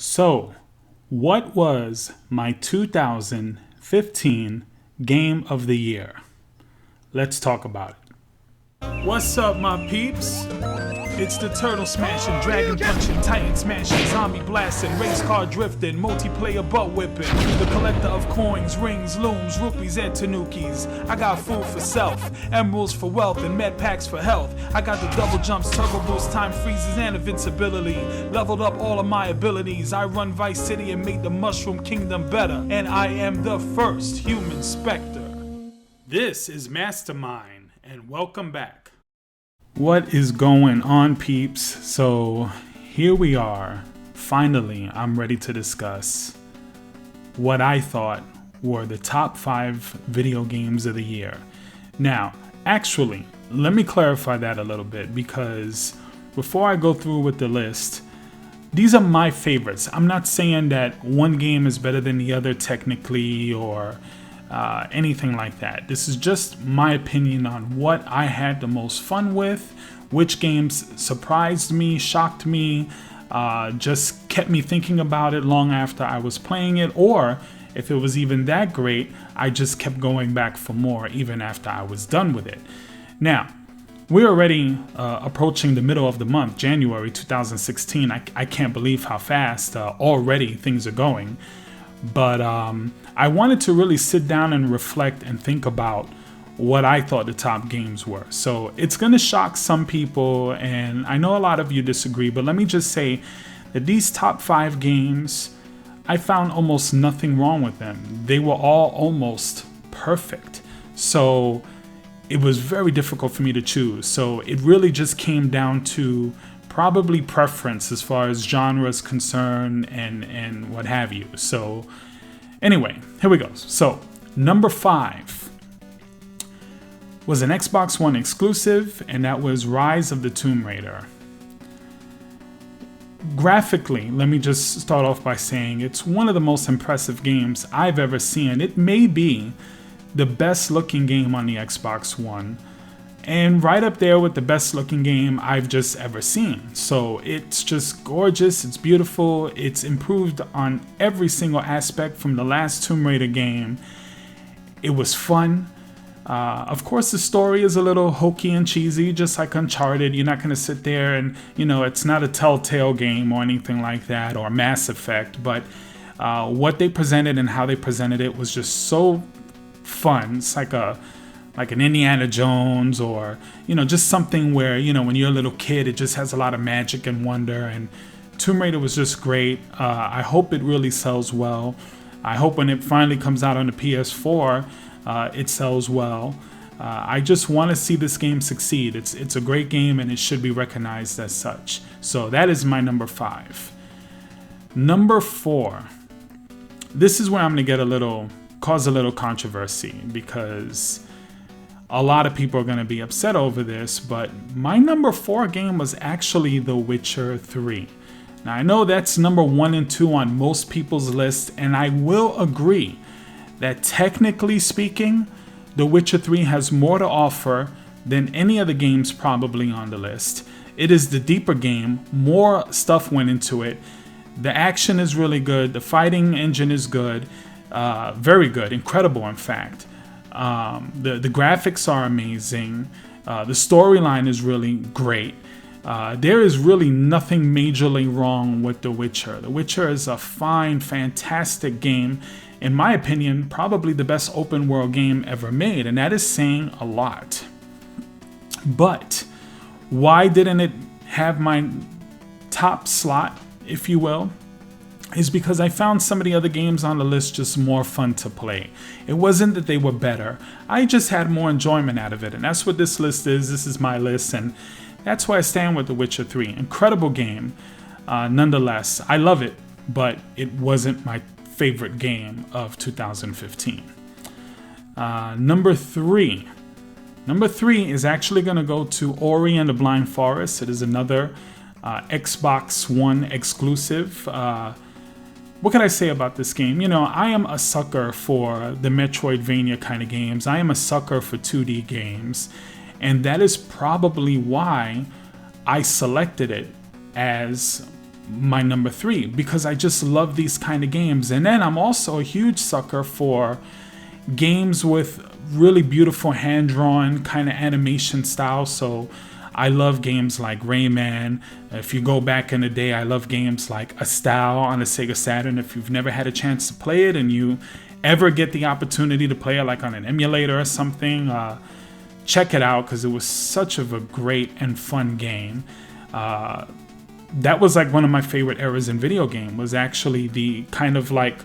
So, what was my 2015 Game of the Year? Let's talk about it. What's up, my peeps? It's the turtle smashing, dragon punching, titan smashing, zombie blasting, race car drifting, multiplayer butt whipping, the collector of coins, rings, looms, rupees, and tanukis. I got food for self, emeralds for wealth, and med packs for health. I got the double jumps, turbo boost, time freezes, and invincibility. Leveled up all of my abilities. I run Vice City and made the Mushroom Kingdom better, and I am the first human Spectre. This is Mastermind, and welcome back. What is going on, peeps? So here we are. Finally, I'm ready to discuss what I thought were the top 5 video games of the year. Now, actually, let me clarify that a little bit, because before I go through with the list, these are my favorites. I'm not saying that one game is better than the other technically or anything like that. This is just my opinion on what I had the most fun with, which games surprised me, shocked me, just kept me thinking about it long after I was playing it, or if it was even that great, I just kept going back for more even after I was done with it. Now, we're already approaching the middle of the month, January 2016. I can't believe how fast already things are going. But I wanted to really sit down and reflect and think about what I thought the top games were. So it's going to shock some people, and I know a lot of you disagree, but let me just say that these top 5 games, I found almost nothing wrong with them. They were all almost perfect. So it was very difficult for me to choose. So it really just came down to probably preference as far as genre is concerned and what have you. So anyway, here we go. So number 5 was an Xbox One exclusive, and that was Rise of the Tomb Raider. Graphically, let me just start off by saying it's one of the most impressive games I've ever seen. It may be the best looking game on the Xbox One, and right up there with the best looking game I've just ever seen. So it's just gorgeous, it's beautiful, it's improved on every single aspect from the last Tomb Raider game. It was fun. Of course, the story is a little hokey and cheesy, just like Uncharted. You're not going to sit there and, it's not a Telltale game or anything like that, or Mass Effect, but what they presented and how they presented it was just so fun. It's like an Indiana Jones, or just something where when you're a little kid, it just has a lot of magic and wonder. And Tomb Raider was just great. I hope it really sells well. I hope when it finally comes out on the PS4, it sells well. I just want to see this game succeed. It's a great game, and it should be recognized as such. So that is my number 5. Number 4. This is where I'm going to cause a little controversy, because a lot of people are going to be upset over this, but my number 4 game was actually The Witcher 3. Now, I know that's number 1 and 2 on most people's list, and I will agree that technically speaking, The Witcher 3 has more to offer than any of the games probably on the list. It is the deeper game, more stuff went into it. The action is really good, the fighting engine is good, very good, incredible in fact. The graphics are amazing. The storyline is really great. There is really nothing majorly wrong with The Witcher. The Witcher is a fine, fantastic game. In my opinion, probably the best open world game ever made, and that is saying a lot. But why didn't it have my top slot, if you will? Is because I found some of the other games on the list just more fun to play. It wasn't that they were better. I just had more enjoyment out of it, and that's what this list is. This is my list, and that's why I stand with The Witcher 3. Incredible game, nonetheless. I love it, but it wasn't my favorite game of 2015. Number 3. Number 3 is actually going to go to Ori and the Blind Forest. It is another Xbox One exclusive. What can I say about this game? I am a sucker for the Metroidvania kind of games. I am a sucker for 2D games. And that is probably why I selected it as my number 3 because I just love these kind of games. And then I'm also a huge sucker for games with really beautiful hand-drawn kind of animation style. So I love games like Rayman. If you go back in the day, I love games like Astal on the Sega Saturn. If you've never had a chance to play it and you ever get the opportunity to play it like on an emulator or something, check it out because it was such of a great and fun game. That was like one of my favorite eras in video game, was actually the kind of like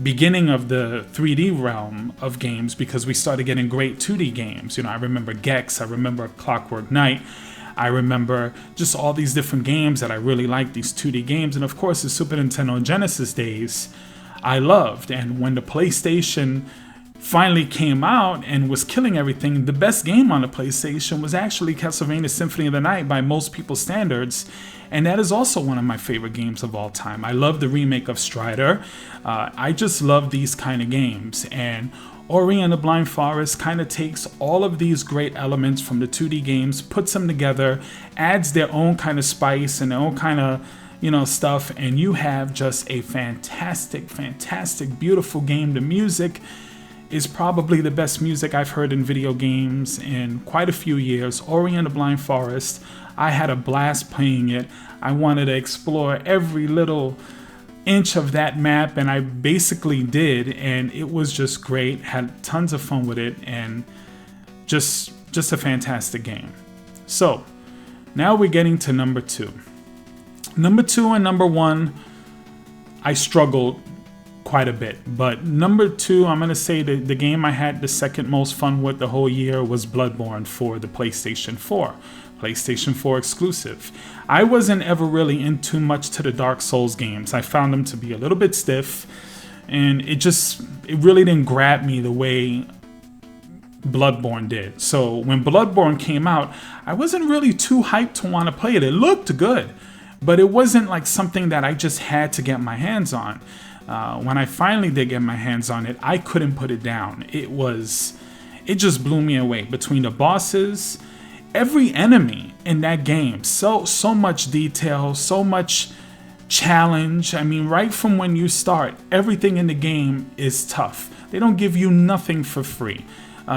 beginning of the 3D realm of games, because we started getting great 2D games. You know, I remember Gex, I remember Clockwork Knight, I remember just all these different games that I really liked, these 2D games. And of course, the Super Nintendo and Genesis days I loved. And when the PlayStation finally came out and was killing everything, the best game on the PlayStation was actually Castlevania Symphony of the Night by most people's standards. And that is also one of my favorite games of all time. I love the remake of Strider. I just love these kind of games. And Ori and the Blind Forest kind of takes all of these great elements from the 2D games, puts them together, adds their own kind of spice and their own kind of, you know, stuff, and you have just a fantastic, fantastic, beautiful game. The music is probably the best music I've heard in video games in quite a few years. Ori and the Blind Forest, I had a blast playing it. I wanted to explore every little inch of that map, and I basically did, and it was just great. Had tons of fun with it, and just a fantastic game. So now we're getting to number 2. Number 2 and number 1, I struggled quite a bit, but number 2, I'm gonna say that the game I had the second most fun with the whole year was Bloodborne for the PlayStation 4. PlayStation 4 exclusive. I wasn't ever really into much to the Dark Souls games. I found them to be a little bit stiff, and it really didn't grab me the way Bloodborne did. So when Bloodborne came out, I wasn't really too hyped to want to play it. It looked good, but it wasn't like something that I just had to get my hands on. When I finally did get my hands on it, I couldn't put it down. It just blew me away. Between the bosses, every enemy in that game, so much detail, so much challenge. I mean, right from when you start, everything in the game is tough. They don't give you nothing for free.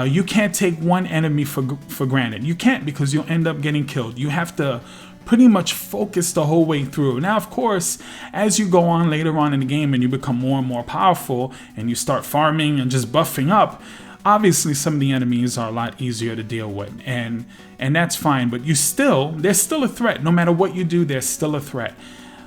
You can't take one enemy for granted. You can't, because you'll end up getting killed. You have to pretty much focus the whole way through. Now, of course, as you go on later on in the game and you become more and more powerful and you start farming and just buffing up, obviously some of the enemies are a lot easier to deal with, and that's fine, but they're still a threat. No matter what you do, they're still a threat.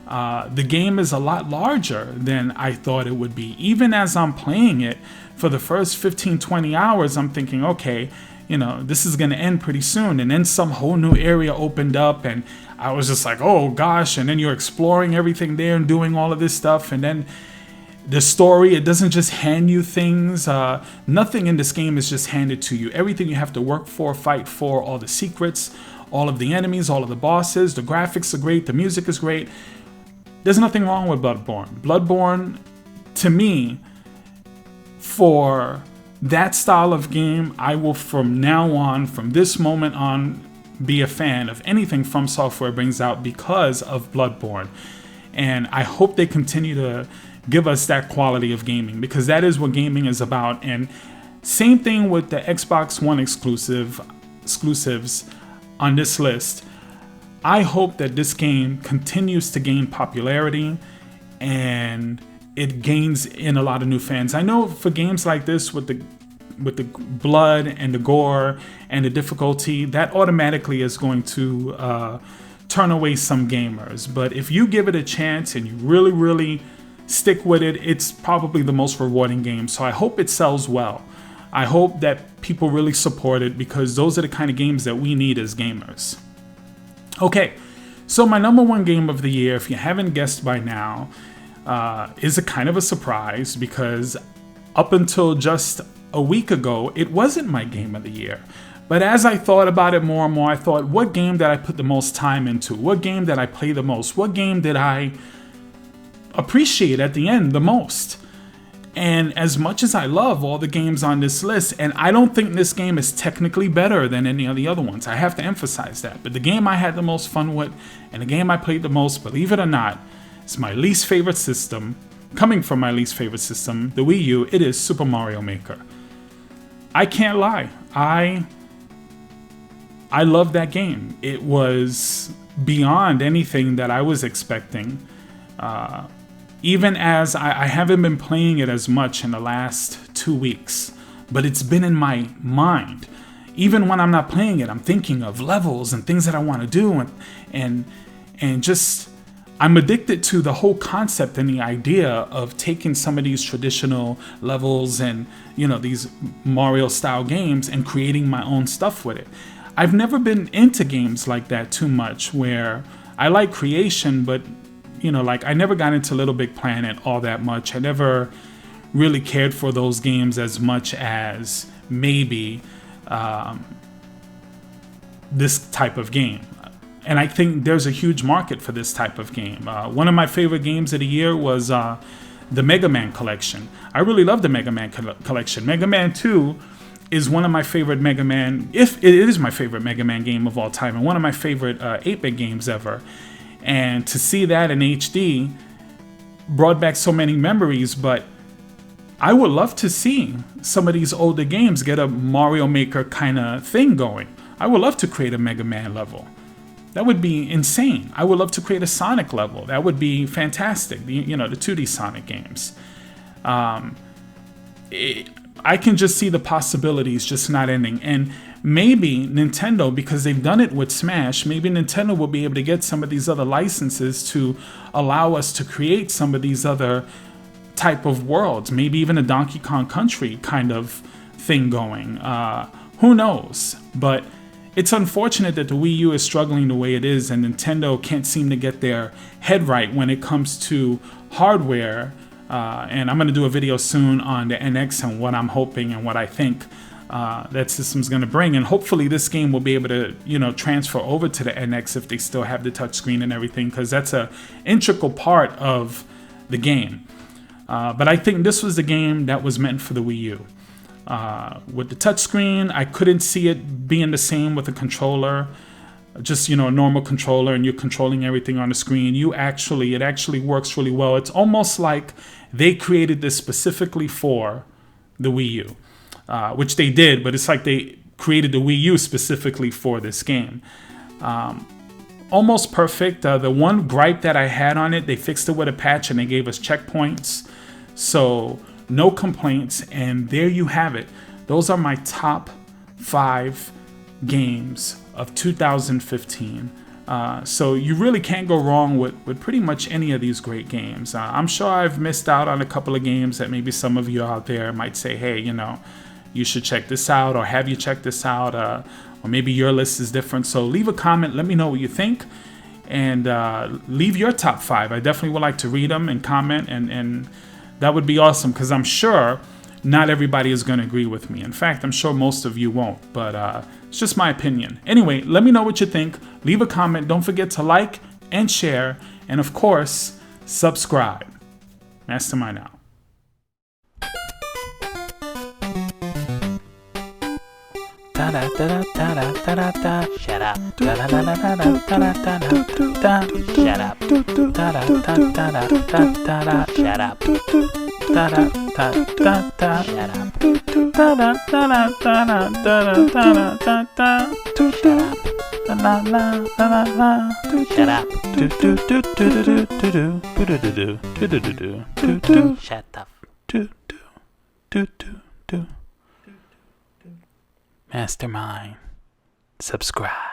The game is a lot larger than I thought it would be. Even as I'm playing it, for the first 15-20 hours, I'm thinking, okay, you know, this is going to end pretty soon. And then some whole new area opened up, and I was just like, oh gosh. And then you're exploring everything there and doing all of this stuff. And then the story, it doesn't just hand you things. Nothing in this game is just handed to you. Everything you have to work for, fight for, all the secrets, all of the enemies, all of the bosses. The graphics are great. The music is great. There's nothing wrong with Bloodborne. Bloodborne, to me, for that style of game, I will from now on, from this moment on, be a fan of anything From Software brings out because of Bloodborne. And I hope they continue to give us that quality of gaming, because that is what gaming is about. And same thing with the Xbox One exclusives on this list. I hope that this game continues to gain popularity and it gains in a lot of new fans. I know for games like this with the blood and the gore and the difficulty, that automatically is going to turn away some gamers. But if you give it a chance and you really, really stick with it, it's probably the most rewarding game. So I hope it sells well. I hope that people really support it, because those are the kind of games that we need as gamers. Okay, so my number 1 game of the year, if you haven't guessed by now, is a kind of a surprise, because up until just a week ago, it wasn't my game of the year. But as I thought about it more and more, I thought, what game did I put the most time into? What game did I play the most? What game did I appreciate at the end the most? And as much as I love all the games on this list, and I don't think this game is technically better than any of the other ones, I have to emphasize that, but the game I had the most fun with and the game I played the most, believe it or not, It's my least favorite system. Coming from my least favorite system, the Wii U, it is Super Mario Maker. I can't lie. I love that game. It was beyond anything that I was expecting. Even as I haven't been playing it as much in the last 2 weeks, but it's been in my mind. Even when I'm not playing it, I'm thinking of levels and things that I want to do, and just I'm addicted to the whole concept and the idea of taking some of these traditional levels and, you know, these Mario style games and creating my own stuff with it. I've never been into games like that too much, where I like creation, but, you know, like I never got into Little Big Planet all that much. I never really cared for those games as much as maybe this type of game. And I think there's a huge market for this type of game. One of my favorite games of the year was the Mega Man collection. I really love the Mega Man collection. Mega Man 2 is one of my favorite Mega Man, if it is my favorite Mega Man game of all time, and one of my favorite 8-bit games ever. And to see that in HD brought back so many memories, but I would love to see some of these older games get a Mario Maker kind of thing going. I would love to create a Mega Man level. That would be insane. I would love to create a Sonic level. That would be fantastic. The 2D Sonic games. I can just see the possibilities just not ending. And maybe Nintendo, because they've done it with Smash, maybe Nintendo will be able to get some of these other licenses to allow us to create some of these other type of worlds. Maybe even a Donkey Kong Country kind of thing going. Who knows? But it's unfortunate that the Wii U is struggling the way it is, and Nintendo can't seem to get their head right when it comes to hardware. And I'm going to do a video soon on the NX and what I'm hoping and what I think that system's going to bring. And hopefully this game will be able to, transfer over to the NX if they still have the touchscreen and everything, because that's an integral part of the game. But I think this was the game that was meant for the Wii U. With the touchscreen, I couldn't see it being the same with a controller, just, a normal controller, and you're controlling everything on the screen. It actually works really well. It's almost like they created this specifically for the Wii U, which they did, but it's like they created the Wii U specifically for this game. Almost perfect. The one gripe that I had on it, they fixed it with a patch and they gave us checkpoints. So no complaints, and there you have it. Those are my top 5 games of 2015. So you really can't go wrong with pretty much any of these great games. I'm sure I've missed out on a couple of games that maybe some of you out there might say, hey, you should check this out, or have you checked this out, or maybe your list is different. So leave a comment, let me know what you think, and leave your top 5. I definitely would like to read them and comment, and that would be awesome, because I'm sure not everybody is going to agree with me. In fact, I'm sure most of you won't, but it's just my opinion. Anyway, let me know what you think. Leave a comment. Don't forget to like and share, and of course, subscribe. Mastermind out. Da da da da da da da da. Shut up. Da da da da da da da da da. Shut up. Da da da da da da da. Shut up. Da da da da da. Shut up. Da da da da da da da da da. Shut up. La la la la la. Shut up. Do do do do do do do do do do do do do do. Shut up. Do do do do do. Mastermind. Subscribe.